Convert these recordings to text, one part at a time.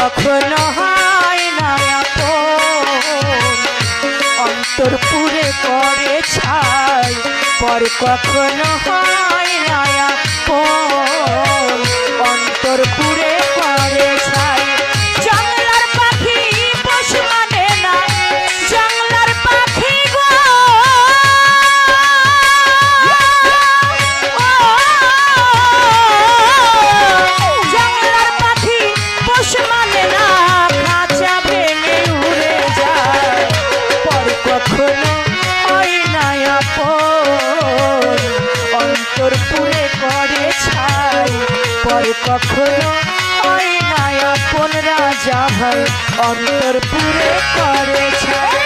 কখনো হয় না আপন, অন্তর পুরে করে ছাই, পর কখনো হয় না আপন, অন্তর পুরে করে ছাই। জঙ্গলার পাখি পোষ মানে না, জঙ্গলার পাখি গো, জঙ্গলার পাখি পোষ মানে না, খাঁচা ভেঙে উড়ে যায়, পর কখনো হয় না আপন, অন্তর পুরে করে ছাই, পর কখনো হয় না আপন রাজা ভাই, অন্তর পুরে করে ছাই।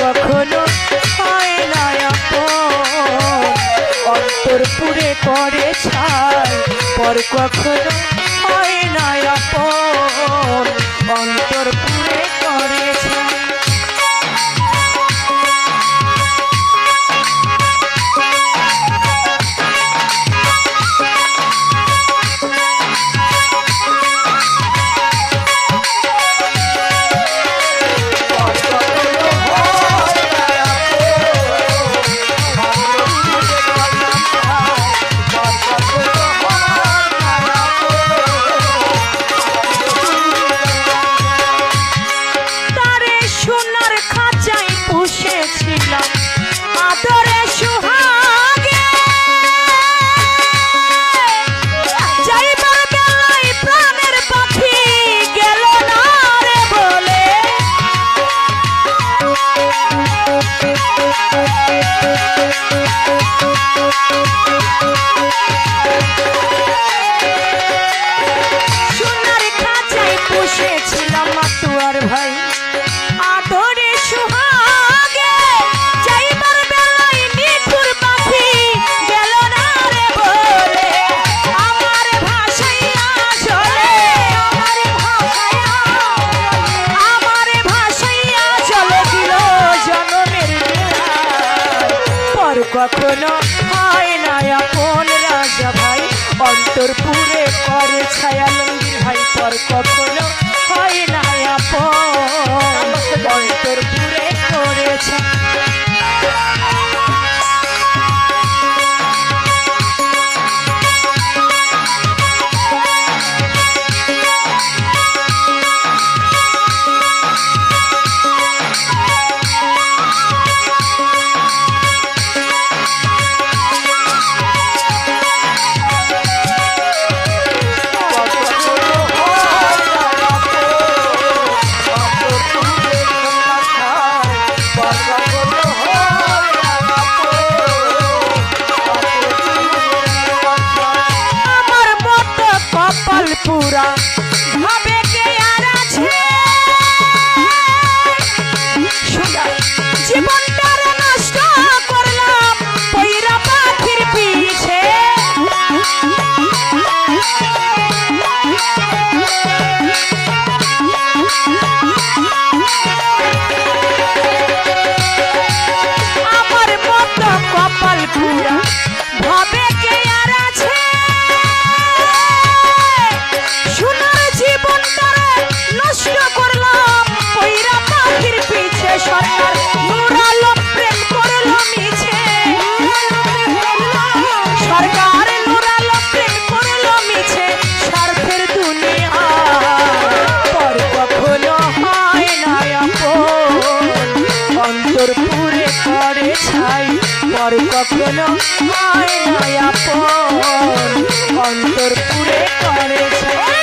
কখনো হয় না আপন, অন্তর পুরে করে ছাই, পর কখনো হয় না আপন, অন্তর পুরে করে ছাই। কখনো হয় না আপন রাজা ভাই, অন্তর পুরে করে ছায়া লঙ্গির ভাই, পর কখনো হয় না আপন, অন্তর পুরে করে ছায়া। পুরা ভাবে কে আর আছে, জীবনটা নষ্ট করলাম পয়রা পাখির পিছে, আমার মতো কপাল পুরা ভাবে কে আর আছে। পর কখনো হয় না আপন অন্তর পুরে করে ছাই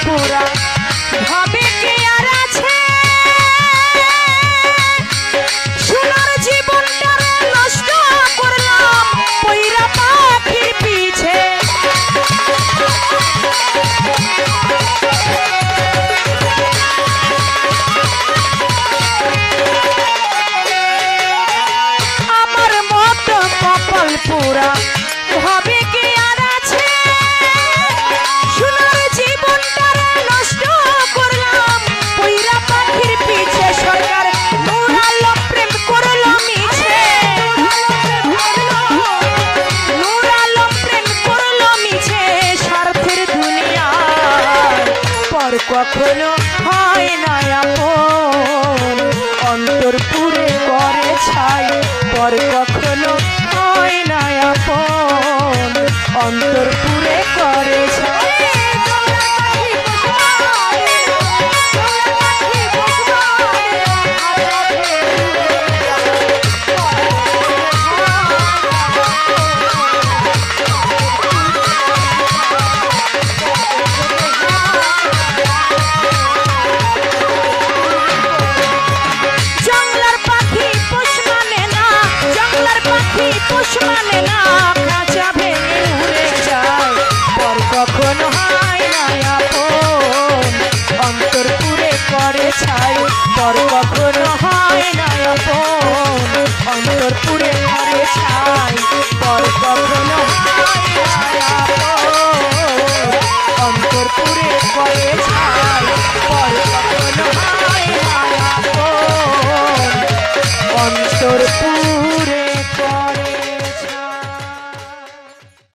পুরা ভাবে কি আর আছে সোনার জীবনটারে নষ্ট করলাম পয়রা পাখির পিছে আমার মতো কপাল পুরা ভাবে কি আর আছে সোনার জীবনটারে নষ্ট করলাম পয়রা পাখির পিছে সরকার নুরালো প্রেম করলো মিছে নুরালো প্রেম করলো মিছে স্বার্থের দুনিয়ায় পর কখনো হয় না আপন অন্তর পুরে করে ছাই পর কখনো হয় না আপন অন্তর পুরে করে ছাই পোষ মানে না খাঁচা ভেঙে উড়ে যায় পর কখনো হয় না আপন অন্তর পুরে করে ছাই পর কখনো হয় না আপন অন্তর পুরে করে ছাই পর কখনো হয় না আপন অন্তর পুরে করে ছাই পর কখনো হয় না